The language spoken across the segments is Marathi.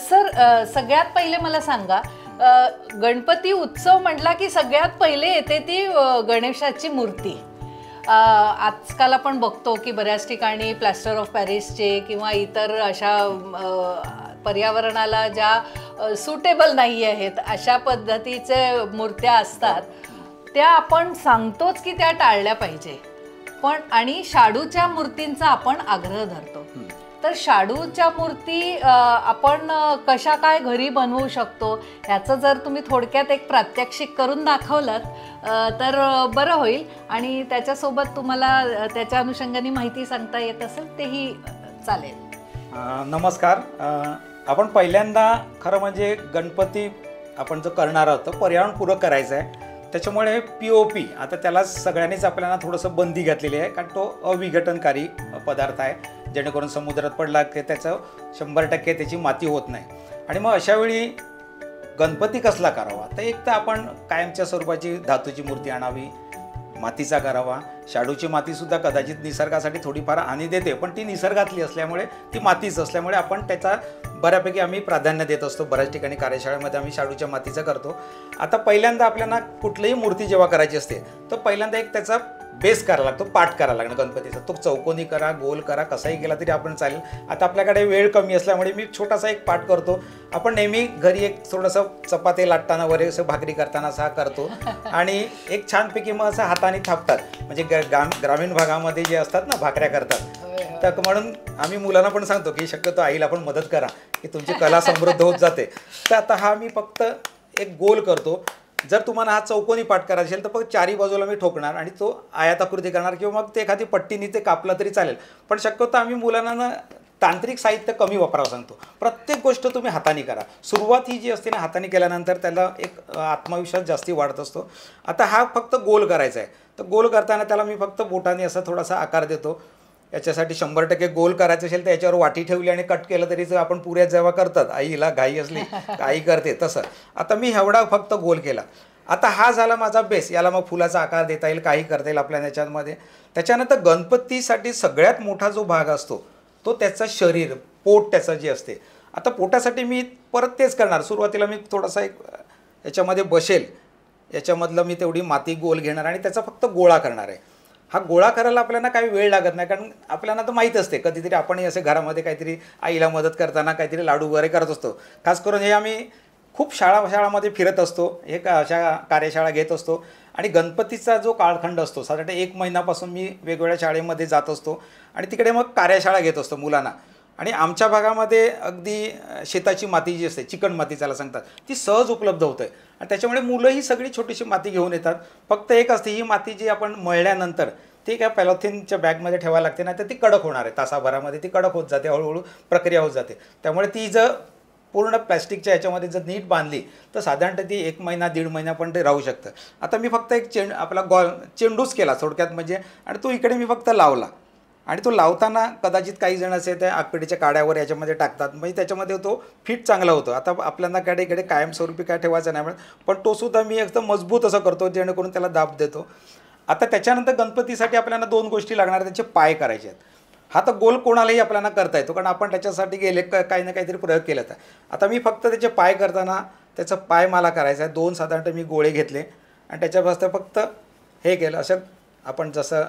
सर सगळ्यात पहिले मला सांगा, गणपती उत्सव म्हटला की सगळ्यात पहिले येते ती गणेशाची मूर्ती. आजकाल आपण बघतो की बऱ्याच ठिकाणी प्लॅस्टर ऑफ पॅरिसचे किंवा इतर अशा पर्यावरणाला ज्या सुटेबल नाही आहेत अशा पद्धतीचे मूर्त्या असतात, त्या आपण सांगतोच की त्या टाळल्या पाहिजे, पण आणि शाडूच्या मूर्तींचा आपण आग्रह धरतो. तर शाडूच्या मूर्ती आपण कशा काय घरी बनवू शकतो ह्याचं जर तुम्ही थोडक्यात एक प्रात्यक्षिक करून दाखवलं तर बरं होईल, आणि त्याच्यासोबत तुम्हाला त्याच्या अनुषंगाने माहिती सांगता येत असेल तेही चालेल. नमस्कार. आपण पहिल्यांदा खरं म्हणजे गणपती आपण जो करणार आहोत तो पर्यावरणपूरक करायचा आहे. त्याच्यामुळे POP आता त्याला सगळ्यांनीच आपल्याला थोडंसं बंदी घातलेली आहे, कारण तो अविघटनकारी पदार्थ आहे, जेणेकरून समुद्रात पडला की त्याचं 100% त्याची माती होत नाही. आणि मग अशावेळी गणपती कसला करावा, तर एक तर आपण कायमच्या स्वरूपाची धातूची मूर्ती आणावी, मातीचा करावा. शाडूची मातीसुद्धा कदाचित निसर्गासाठी थोडीफार हानी देते, पण ती निसर्गातली असल्यामुळे ती मातीच असल्यामुळे आपण त्याचा बऱ्यापैकी आम्ही प्राधान्य देत असतो. बऱ्याच ठिकाणी कार्यशाळेमध्ये आम्ही शाडूच्या मातीचं करतो. आता पहिल्यांदा आपल्याला कुठलीही मूर्ती जेव्हा करायची असते तर पहिल्यांदा एक त्याचा बेस करायला लागतो, पाठ करायला लागणार गणपतीचा. तो चौकोनी करा, गोल करा, कसाही केला तरी आपण चालेल. आता आपल्याकडे वेळ कमी असल्यामुळे मी छोटासा एक पाठ करतो. आपण नेहमी घरी एक थोडंसं चपाती लाटताना वगैरे असं भाकरी करताना असा करतो आणि एक छानपैकी मग असं हाताने थापतात. म्हणजे ग्रामीण भागामध्ये जे असतात ना भाकऱ्या करतात, तर म्हणून आम्ही मुलांना पण सांगतो की शक्यतो आईला पण मदत करा की तुमची कला समृद्ध होत जाते. तर आता हा मी फक्त एक गोल करतो. जर तुम्हाला हा चौकोनी पाठ करायचा असेल तर फक्त चारी बाजूला मी ठोकणार आणि तो आयताकृती करणार, किंवा मग ते एखादी पट्टीने ते कापला तरी चालेल. पण शक्यतो आम्ही मुलांना तांत्रिक साहित्य कमी वापरावं सांगतो. प्रत्येक गोष्ट तुम्ही हाताने करा. सुरुवात ही जी असते ना हाताने केल्यानंतर त्याला एक आत्मविश्वास जास्ती वाढत असतो. आता हा फक्त गोल करायचा आहे, तर गोल करताना त्याला मी फक्त बोटाने असा थोडासा आकार देतो. याच्यासाठी 100% गोल करायचं असेल तर याच्यावर वाटी ठेवली आणि कट केलं तरी जर आपण पुऱ्या जेव्हा करतात, आईला घाई असली आई करते तसं. आता मी एवढा फक्त गोल केला. आता हा झाला माझा बेस. याला मग फुलाचा आकार देता येईल, काही करता येईल आपल्या याच्यामध्ये. त्याच्यानंतर गणपतीसाठी सगळ्यात मोठा जो भाग असतो तो त्याचं शरीर, पोट त्याचं जे असते. आता पोटासाठी मी परत तेच करणार. सुरुवातीला मी थोडासा एक याच्यामध्ये बसेल, याच्यामधलं मी तेवढी माती गोल घेणार आणि त्याचा फक्त गोळा करणार आहे. हा गोळा करायला आपल्याला काही वेळ लागत नाही, कारण आपल्याला तर माहीत असते. कधीतरी आपणही असे घरामध्ये काहीतरी आईला मदत करताना काहीतरी लाडू वगैरे करत असतो. खास करून हे आम्ही खूप शाळामध्ये फिरत असतो, हे अशा कार्यशाळा घेत असतो. आणि गणपतीचा जो कालखंड असतो साधारण 1 महिन्यापासून मी वेगवेगळ्या शाळेमध्ये जात असतो आणि तिकडे मग कार्यशाळा घेत असतो मुलांना. आणि आमच्या भागामध्ये अगदी शेताची माती जी असते, चिकण माती त्याला सांगतात, ती सहज उपलब्ध होते. आणि त्याच्यामुळे मुलं ही सगळी छोटीशी माती घेऊन येतात. फक्त एक असते, ही माती जी आपण मळल्यानंतर ती काय पॅलॉथिनच्या बॅगमध्ये ठेवायला लागते, नाही तर ती कडक होणार आहे. तासाभरामध्ये ती कडक होत जाते, हळूहळू प्रक्रिया होत जाते. त्यामुळे ती जर पूर्ण प्लॅस्टिकच्या ह्याच्यामध्ये जर नीट बांधली तर साधारणतः ती 1 महिना 1.5 महिना पण ते राहू शकतं. आता मी फक्त एक आपला चेंडूच केला थोडक्यात म्हणजे, आणि तो इकडे मी फक्त लावला. आणि तो लावताना कदाचित काही जण असे त्या आगपेटीच्या काड्यावर याच्यामध्ये टाकतात, म्हणजे त्याच्यामध्ये तो फिट चांगला होतो. आता आपल्याला इकडे कायमस्वरूपी काय ठेवायचं नाही म्हणून, पण तो सुद्धा मी एकदम मजबूत असं करतो जेणेकरून त्याला दाब देतो. आता त्याच्यानंतर गणपतीसाठी आपल्याला 2 गोष्टी लागणार. त्याचे पाय करायचे आहेत. हा तर गोल कोणालाही आपल्याला करता येतो, कारण आपण त्याच्यासाठी गेले काही ना काहीतरी प्रयोग केला तर. आता मी फक्त त्याचे पाय करताना त्याचं पाय मला करायचं आहे. 2 साधारणतः मी गोळे घेतले आणि त्याच्यापासून फक्त हे केलं. असं आपण जसं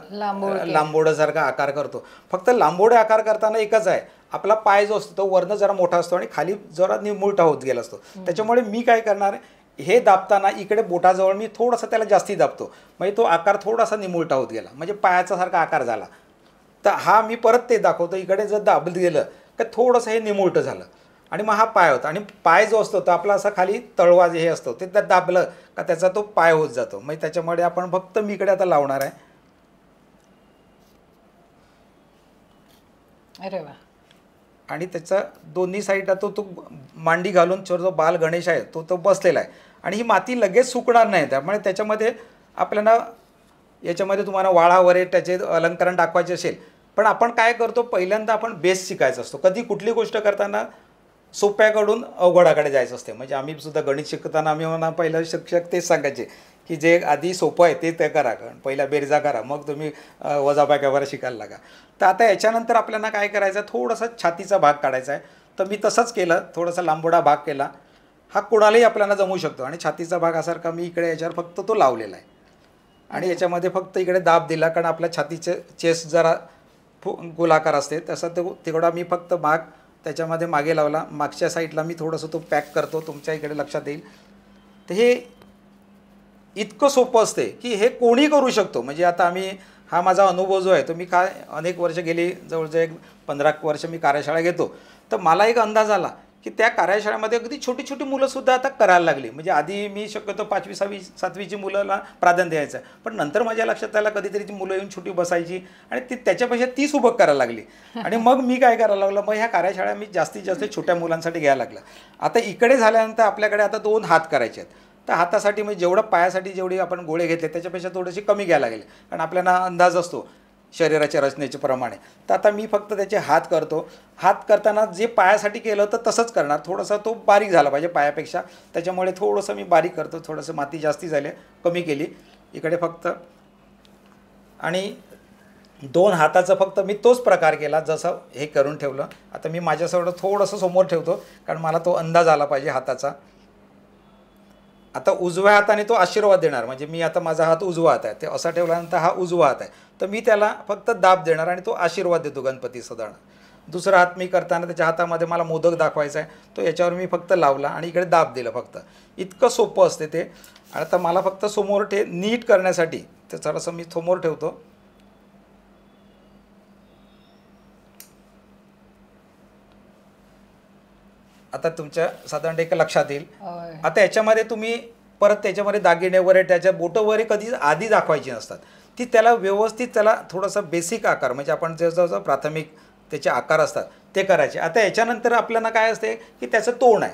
लांबोडासारखा आकार करतो. फक्त लांबोडे आकार करताना एकच आहे, आपला पाय जो असतो तो वरनं जरा मोठा असतो आणि खाली जरा निमुळता होत गेला असतो. त्याच्यामुळे मी काय करणार, हे दाबताना इकडे बोटाजवळ मी थोडासा त्याला जास्ती दाबतो, म्हणजे तो आकार थोडासा निमुळता होत गेला, म्हणजे पायाचा सारखा आकार झाला. तर हा मी परत ते दाखवतो. इकडे जर दाबलं गेलं तर थोडंसं हे निमुळतं झालं आणि मग हा पाय होता. आणि पाय जो असतो तो आपला असा खाली तळवा जे हे असतो ते दाबलं का त्याचा तो पाय होत जातो. म्हणजे त्याच्यामुळे आपण फक्त मी इकडे आता लावणार आहे. अरे वा. आणि त्याचा दोन्ही साईडला तो मांडी घालून जो बाल गणेश आहे तो बसलेला आहे. आणि ही माती लगेच सुकणार नाही, त्यामुळे त्याच्यामध्ये आपल्याला याच्यामध्ये तुम्हाला वाळा वगैरे त्याचे अलंकरण दाखवायचे असेल. पण आपण काय करतो, पहिल्यांदा आपण बेस शिकायचा असतो. कधी कुठली गोष्ट करताना सोप्याकडून अवघडाकडे जायचं असते. म्हणजे आम्ही सुद्धा गणित शिकताना आम्ही म्हणा पहिलं शिक्षक तेच सांगायचे की जे आधी सोपं आहे ते करा, कारण पहिला बेरजा करा, मग तुम्ही वजाबाकी वगैरे शिकायला लागा. तर आता याच्यानंतर आपल्याला काय करायचं, थोडासा छातीचा भाग काढायचा आहे. तर मी तसंच केलं, थोडासा लांबोडा भाग केला. हा कोणालाही आपल्याला जमू शकतो. आणि छातीचा भाग असारखा मी इकडे याच्यावर फक्त तो लावलेला आहे आणि याच्यामध्ये फक्त इकडे दाब दिला, कारण आपल्या छातीचे चेस्ट जरा गोलाकार असते, तसं तो तेवढा मी फक्त भाग त्याच्यामध्ये मागे लावला. मागच्या साईडला मी थोडंसं तो पॅक करतो, तुमच्या इकडे लक्षात येईल. तर हे इतकं सोपं असते की हे कोणी करू शकतो. म्हणजे आता हा माझा अनुभव जो आहे तो मी काय अनेक वर्ष गेली, जवळजवळ एक 15 वर्ष मी कार्यशाळा घेतो. तर मला एक अंदाज आला की त्या कार्यशाळेमध्ये अगदी छोटी छोटी मुलंसुद्धा आता करायला लागली. म्हणजे आधी मी शक्यतो 5वी 6वी 7वीची मुलाला प्राधान्य द्यायचं, पण नंतर माझ्या लक्षात आलं कधीतरी ती मुलं येऊन छोटी बसायची आणि ती त्याच्यापेक्षा 30 उभं करायला लागली. आणि मग मी काय करायला लागलं, मग ह्या कार्यशाळा मी जास्तीत जास्त छोट्या मुलांसाठी घ्यायला लागलं. आता इकडे झाल्यानंतर आपल्याकडे आता 2 हात करायचे आहेत. तर हातासाठी म्हणजे जेवढं पायासाठी जेवढी आपण गोळे घेतले त्याच्यापेक्षा थोडेसे कमी घ्यायला लागले, कारण आपल्याला अंदाज असतो शरीराच्या रचनेच्या प्रमाणे. तर आता मी फक्त त्याचे हात करतो. हात करताना जे पायासाठी केलं होतं तसंच करणार, थोडासा तो बारीक झाला पाहिजे पायापेक्षा, त्याच्यामुळे थोडंसं मी बारीक करतो. थोडंसं माती जास्ती झाली, कमी केली इकडे फक्त. आणि 2 हाताचं फक्त मी तोच प्रकार केला जसं हे करून ठेवलं. आता मी माझ्यासोबत थोडंसं समोर ठेवतो, कारण मला तो अंदाज आला पाहिजे हाताचा. आता उजव्या हाताने तो आशीर्वाद देणार, म्हणजे मी आता माझा हात उजवा हात आहे, ते असा ठेवल्यानंतर हा उजवा हात आहे, तर मी त्याला फक्त दाब देणार आणि तो आशीर्वाद देतो गणपती सदान. दुसरा हात मी करताना त्याच्या हातामध्ये मला मोदक दाखवायचा आहे, तो याच्यावर मी फक्त लावला आणि इकडे दाब दिलं फक्त. इतकं सोपं असते ते. आता मला फक्त समोर नीट करण्यासाठी ते थोडंसं मी समोर ठेवतो. आता तुमच्या साधारण एक लक्षात येईल. आता याच्यामध्ये तुम्ही परत त्याच्यामध्ये दागिने वगैरे त्याच्या बोटं वगैरे कधी आधी दाखवायची नसतात. ती त्याला व्यवस्थित त्याला थोडासा बेसिक आकार, म्हणजे आपण जसं प्राथमिक त्याचे आकार असतात ते करायचे. आता याच्यानंतर आपल्याला काय असते की त्याचं तोंड आहे.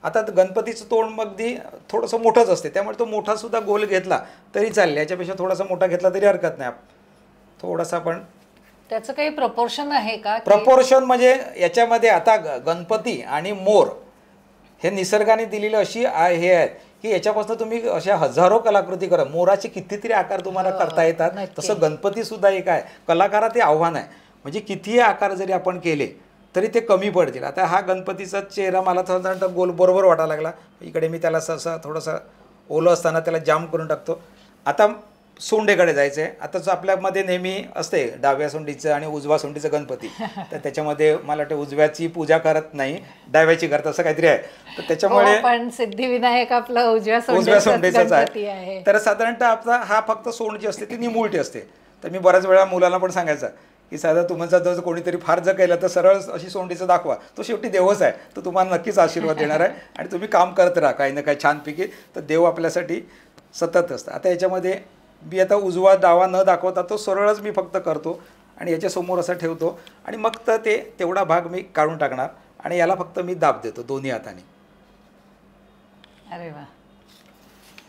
आता गणपतीचं तोंड अगदी थोडंसं मोठंच असते, त्यामुळे तो मोठासुद्धा गोल घेतला तरी चालेल, याच्यापेक्षा थोडासा मोठा घेतला तरी हरकत नाही. थोडासा पण त्याचं काही प्रपोर्शन आहे का? प्रपोर्शन म्हणजे याच्यामध्ये आता गणपती आणि मोर हे निसर्गाने दिलेली अशी हे आहेत की याच्यापासून तुम्ही अशा हजारो कलाकृती करा. मोराचे कितीतरी आकार तुम्हाला करता येतात. तसं गणपतीसुद्धा एक आहे, कलाकारा ते आव्हान आहे. म्हणजे कितीही आकार जरी आपण केले तरी ते कमी पडतील. आता हा गणपतीचा चेहरा मला थोडा गोल बरोबर वाटायला लागला. इकडे मी त्याला असं थोडंसं ओलं असताना त्याला जाम करून टाकतो. आता सोंडेकडे जायचं आहे. आता जो आपल्यामध्ये नेहमी असते डाव्या सोंडीचं आणि उजवा सोंडीचं गणपती, तर त्याच्यामध्ये मला वाटतं उजव्याची पूजा करत नाही, डाव्याची करत असं काहीतरी आहे. तर त्याच्यामुळे पण सिद्धिविनायक आपला उजव्या सोंडीचाच आहे. तर साधारणतः आपला हा फक्त सोंड जी असते ती निमुळटी असते. तर मी बऱ्याच वेळा मुलांना पण सांगायचं की साधा तुमचा जर कोणीतरी फार जर केलं तर सरळ अशी सोंडीचं दाखवा, तो शेवटी देवच आहे, तो तुम्हाला नक्कीच आशीर्वाद देणार आहे आणि तुम्ही काम करत राहा काही ना काही छानपैकी, तर देव आपल्यासाठी सतत असतं. आता याच्यामध्ये मी आता उजवा डावा न दाखवता तो सरळच मी फक्त करतो आणि याच्यासमोर असं ठेवतो आणि मग तर तेवढा भाग मी काढून टाकणार आणि याला फक्त मी दाब देतो दोन्ही हाताने. अरे वा.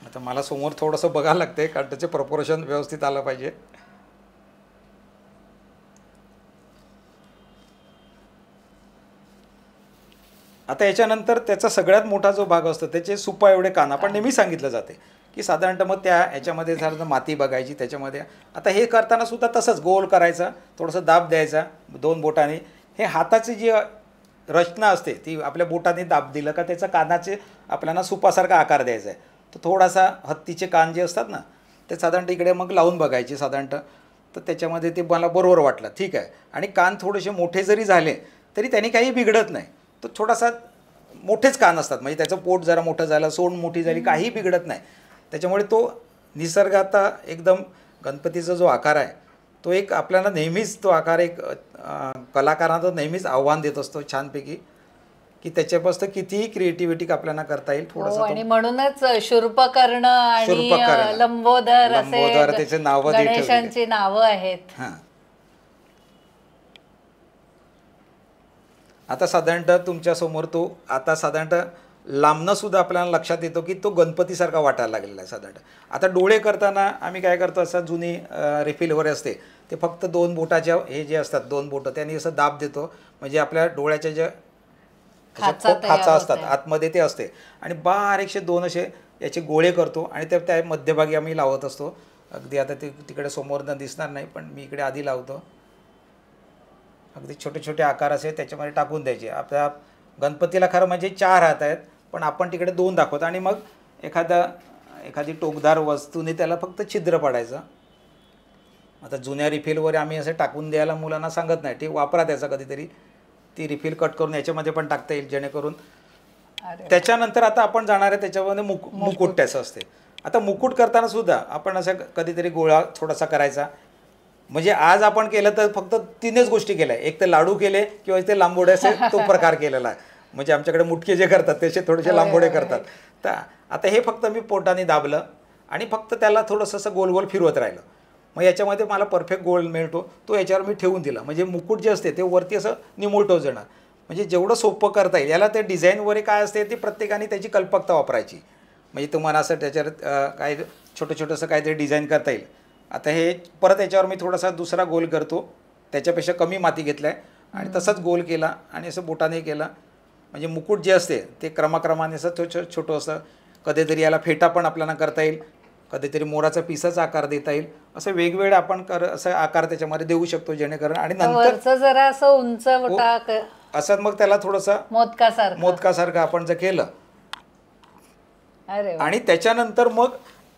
आता मला समोर थोडंसं बघायला लागते, कारण त्याचे प्रपोर्शन व्यवस्थित आलं पाहिजे. आता याच्यानंतर त्याचा सगळ्यात मोठा जो भाग असतो त्याचे सुपा एवढे कान आपण नेहमी सांगितलं जाते की साधारणतः मग ह्याच्यामध्ये जर माती बघायची त्याच्यामध्ये. आता हे करताना सुद्धा तसंच गोल करायचा, थोडंसं दाब द्यायचा 2 बोटाने. हे हाताची जी रचना असते ती आपल्या बोटाने दाब दिलं का त्याचा कानाचे आपल्याला सुपासारखा आकार द्यायचा आहे. तो थोडासा हत्तीचे कान जे असतात ना ते साधारणतः इकडे मग लावून बघायचे साधारणतः, तर त्याच्यामध्ये ते मला बरोबर वाटलं, ठीक आहे. आणि कान थोडेसे मोठे जरी झाले तरी त्यांनी काही बिघडत नाही. तो थोडासा मोठेच कान असतात, म्हणजे त्याचं पोट जरा मोठं झालं, सोंड मोठी झाली, काही बिघडत नाही. त्याच्यामुळे तो निसर्ग आता एकदम गणपतीचा जो आकार आहे तो एक आपल्याला नेहमीच तो आकार एक कलाकारांना नेहमीच आव्हान देत असतो छानपैकी की त्याच्यापासून कितीही क्रिएटिव्हिटी आपल्याला करता येईल. थोडंसं आणि म्हणूनच शूर्पकर्ण आणि लंबोदर असे त्याचे नावं गणेशांची नावं आहेत. हां. आता साधारणतः तुमच्यासमोर तो आता साधारणतः लांबणं सुद्धा आपल्याला लक्षात येतो की तो गणपतीसारखा वाटायला लागलेला आहे साधारणतः. आता डोळे करताना आम्ही काय करतो, असं जुनी रिफिल वगैरे असते ते फक्त 2 बोटाच्या हे जे असतात 2 बोटं त्यांनी असं दाब देतो, म्हणजे आपल्या डोळ्याच्या ज्या खाचा असतात आतमध्ये ते असते आणि बारीकशे 2 असे याचे गोळे करतो आणि त्या मध्यभागी आम्ही लावत असतो. अगदी आता ते तिकडे समोरनं दिसणार नाही पण मी इकडे आधी लावतो. अगदी छोटे छोटे आकार असे त्याच्यामध्ये टाकून द्यायचे. आपल्या गणपतीला खरं म्हणजे 4 हात आहेत, पण आपण तिकडे 2 दाखवतो आणि मग एखादी टोकदार वस्तूने त्याला फक्त छिद्र पाडायचं. आता जुन्या रिफिलवर आम्ही असं टाकून द्यायला मुलांना सांगत नाही, ते वापरा त्याचा कधीतरी, ती रिफिल कट करून याच्यामध्ये पण टाकता येईल जेणेकरून. त्याच्यानंतर आता आपण जाणार आहे त्याच्यामध्ये मुकुट त्याचं असते. आता मुकुट करताना सुद्धा आपण असं कधीतरी गोळा थोडासा करायचा. म्हणजे आज आपण केलं तर फक्त 3च गोष्टी केल्या, एक तर लाडू केले किंवा ते लांबोडे असे तो प्रकार केलेला आहे. म्हणजे आमच्याकडे मुटके जे करतात त्याचे थोडेसे लांबोडे करतात. तर आता हे फक्त मी पोटाने दाबलं आणि फक्त त्याला थोडंसं असं गोल गोल फिरवत राहिलं. मग याच्यामध्ये मला परफेक्ट गोल मिळतो, तो याच्यावर मी ठेवून दिला. म्हणजे मुकुट जे असते ते वरती असं निमुळतो जाणार. म्हणजे जेवढं सोपं करता येईल. याला ते डिझाईन वगैरे काय असते ती प्रत्येकाने त्याची कल्पकता वापरायची. म्हणजे तुम्हाला असं त्याच्यावर काय छोटंसं काहीतरी डिझाईन करता येईल. आता हे परत याच्यावर मी थोडासा दुसरा गोल करतो, त्याच्यापेक्षा कमी माती घेतला आहे आणि तसंच गोल केला आणि असं बोटाने केला. म्हणजे मुकुट जे असते ते क्रमाक्रमाने असं छोटं असं, कधीतरी याला फेटा पण आपल्याला करता येईल, कधीतरी मोराचा पिसाचा आकार देता येईल. असं वेगवेगळे आपण असं आकार त्याच्यामध्ये देऊ शकतो जेणेकरून. आणि नंतर जरा असं उंच असं मग त्याला थोडंसं मोदकासारखं आपण जर केलं आणि त्याच्यानंतर मग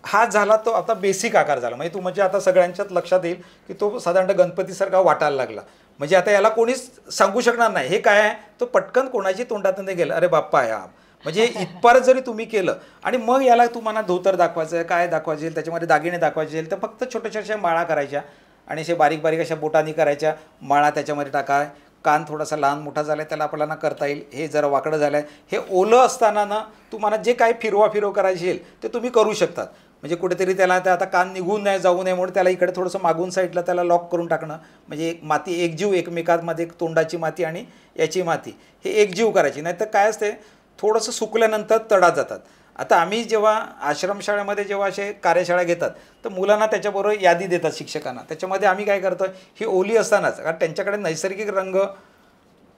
हा झाला तो आता बेसिक आकार झाला. म्हणजे म्हणजे आता सगळ्यांच्याच लक्षात येईल की तो साधारणतः गणपतीसारखा वाटायला लागला. म्हणजे आता याला कोणीच सांगू शकणार नाही हे काय आहे, तो पटकन कोणाची तोंडातून गेलं, अरे बाप्पा या. म्हणजे इथपर्यंत जरी तुम्ही केलं आणि मग याला तुम्हाला धोतर दाखवायचं आहे, काय दाखवायचे, त्याच्यामध्ये दागिने दाखवायचे, तर फक्त छोट्या माळा करायच्या आणि असे बारीक बारीक अशा बोटांनी करायच्या माळा त्याच्यामध्ये टाका. कान थोडासा लहान मोठा झाला आहे त्याला आपल्याला करता येईल. हे जरा वाकडं झालं आहे, हे ओलं असताना ना तुम्हाला जे काही फिरव करायची येईल ते तुम्ही करू शकतात. म्हणजे कुठेतरी त्याला आता कान निघून नाही जाऊ नये म्हणून त्याला इकडे थोडंसं मागून साईडला त्याला लॉक करून टाकणं. म्हणजे एक माती एकजीव एकमेकांमध्ये, तोंडाची माती आणि याची माती हे एकजीव करायची. नाही तर काय असते थोडंसं सुकल्यानंतर तडा जातात. आता आम्ही जेव्हा आश्रमशाळेमध्ये जेव्हा असे कार्यशाळा घेतात तर मुलांना त्याच्याबरोबर यादी देतात शिक्षकांना. त्याच्यामध्ये आम्ही काय करतो, ही ओली असतानाच, कारण त्यांच्याकडे नैसर्गिक रंग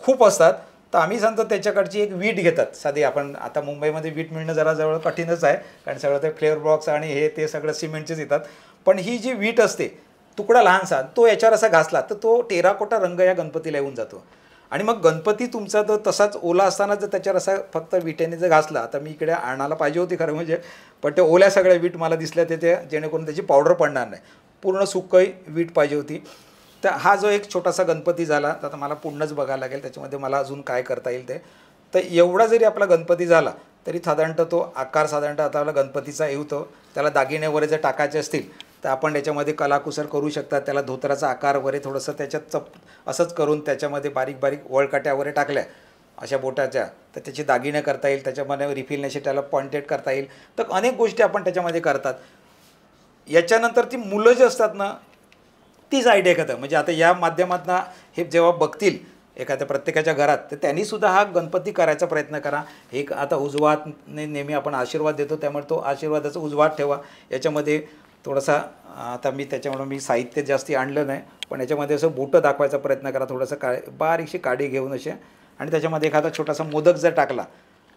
खूप असतात, तर आम्ही सांगतो त्याच्याकडची एक वीट घेतात साधी. आपण आता मुंबईमध्ये वीट मिळणं जरा जवळ कठीणच आहे, कारण सगळं ते फ्लेवर बॉक्स आणि हे ते सगळं सिमेंटचेच येतात. पण ही जी वीट असते तुकडा लहानसा, तो याच्यावर असा घासला तर तो टेराकोटा रंग या गणपतीला येऊन जातो. आणि मग गणपती तुमचा तर तसाच ओला असताना जर त्याच्यावर असा फक्त विटेने जर घासला, आता मी इकडे आणायला पाहिजे होती खरं म्हणजे, पण ते ओल्या सगळ्या वीट मला दिसल्या ते जेणेकरून त्याची पावडर पडणार नाही, पूर्ण सुकई वीट पाहिजे होती. तर हा जो एक छोटासा गणपती झाला, तर आता मला पूर्णच बघायला लागेल त्याच्यामध्ये मला अजून काय करता येईल ते. तर एवढा जरी आपला गणपती झाला तरी साधारणतः तो आकार साधारणतः आता आपला गणपतीचा येतो. त्याला दागिने वगैरे जर टाकायचे असतील तर आपण त्याच्यामध्ये कलाकुसर करू शकतात. त्याला धोतराचा आकार वगैरे थोडंसं त्याच्यात असंच करून त्याच्यामध्ये बारीक बारीक वळकाट्या वगैरे टाकल्या अशा बोटाच्या, तर त्याची दागिने करता येईल. त्याच्यामध्ये रिफिलनेशी त्याला पॉइंटेड करता येईल. तर अनेक गोष्टी आपण त्याच्यामध्ये करतात. याच्यानंतर ती मुलं जे असतात ना तीच आयडिया करतात. म्हणजे आता या माध्यमातून हे जेव्हा बघतील एखाद्या प्रत्येकाच्या घरात, तर त्यांनीसुद्धा हा गणपती करायचा प्रयत्न करा. एक आता उजवातने नेहमी आपण आशीर्वाद देतो, त्यामुळे तो आशीर्वादाचा उजवात ठेवा. याच्यामध्ये थोडासा आता मी त्याच्यामुळे मी साहित्य जास्ती आणलं नाही, पण याच्यामध्ये असं बोटं दाखवायचा प्रयत्न करा. थोडंसं बारीकशी काडी घेऊन असे, आणि त्याच्यामध्ये एखादा छोटासा मोदक जर टाकला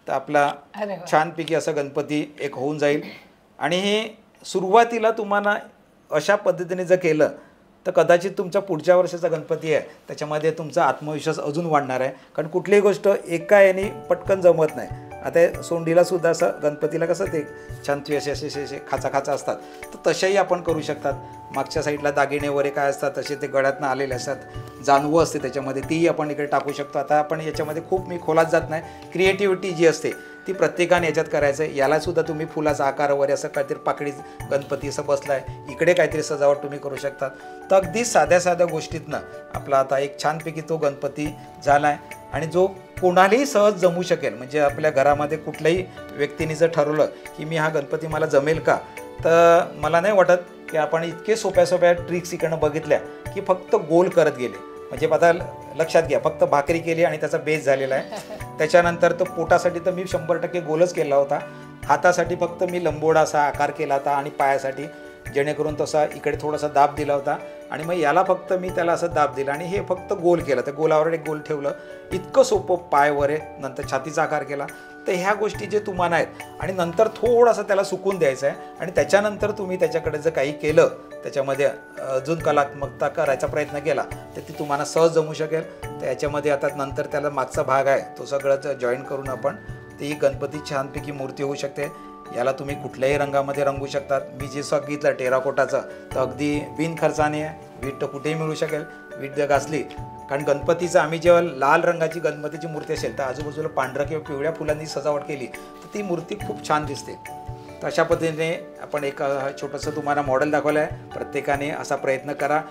तर आपला छानपैकी असा गणपती एक होऊन जाईल. आणि हे सुरुवातीला तुम्हाला अशा पद्धतीने जर केलं तर कदाचित तुमच्या पुढच्या वर्षाचा गणपती आहे त्याच्यामध्ये तुमचा आत्मविश्वास अजून वाढणार आहे. कारण कुठलीही गोष्ट एका याने पटकन जमत नाही. आता सोंडीलासुद्धा असं गणपतीला कसं ते छानती असे खाचा असतात, तर तशाही आपण करू शकतात. मागच्या साईडला दागिने वगैरे काय असतात तसे ते गळ्यातनं आलेले असतात, जानवं असते त्याच्यामध्ये, तीही आपण इकडे टाकू शकतो. आता आपण याच्यामध्ये खूप मी खोलात जात नाही. क्रिएटिव्हिटी जी असते ती प्रत्येकाने याच्यात करायचं आहे. यालासुद्धा तुम्ही फुलाचा आकार वगैरे असं काहीतरी पाकळी गणपती असं बसला आहे, इकडे काहीतरी सजावट तुम्ही करू शकतात. तर अगदी साध्या गोष्टीतनं आपला आता एक छानपैकी तो गणपती झाला आहे. आणि जो कोणालाही सहज जमू शकेल. म्हणजे आपल्या घरामध्ये कुठल्याही व्यक्तीने जर ठरवलं की मी हा गणपती मला जमेल का, तर मला नाही वाटत की आपण इतके सोप्या ट्रिक्स इकडनं बघितल्या की फक्त गोल करत गेले. म्हणजे आता लक्षात घ्या, फक्त भाकरी केली आणि त्याचा बेस झालेला आहे. त्याच्यानंतर तो पोटासाठी तर मी 100% गोलच केला होता. हातासाठी फक्त मी लंबोडा असा आकार केला होता आणि पायासाठी जेणेकरून तसा इकडे थोडासा दाब दिला होता. आणि मग याला फक्त मी त्याला असं दाब दिला आणि हे फक्त गोल केलं. तर गोलावर एक गोल ठेवलं, इतकं सोपं. पाय वगैरे नंतर छातीचा आकार केला. तर ह्या गोष्टी जे तुम्हाला आहेत आणि नंतर थोडासा त्याला सुकून द्यायचं आहे. आणि त्याच्यानंतर तुम्ही त्याच्याकडे जर काही केलं त्याच्यामध्ये अजून कलात्मकता करायचा प्रयत्न केला तर ती तुम्हाला सहज जमू शकेल. तर याच्यामध्ये आता नंतर त्याला मागचा भाग आहे तो सगळं जॉईन करून आपण ती गणपती छानपैकी मूर्ती होऊ शकते. याला तुम्ही कुठल्याही रंगामध्ये रंगू शकतात. मी जे सांगितलं टेराकोटाचं तर अगदी बिनखर्चाने आहे. वीट तर कुठेही मिळू शकेल. वीट जर घासली, कारण गणपतीचं आम्ही जेव्हा लाल रंगाची गणपतीची मूर्ती असेल तर आजूबाजूला पांढऱ्या किंवा पिवळ्या फुलांनी सजावट केली तर ती मूर्ती खूप छान दिसते. तर अशा पद्धतीने आपण एक छोटंसं तुम्हाला मॉडेल दाखवलं आहे. प्रत्येकाने असा प्रयत्न करा.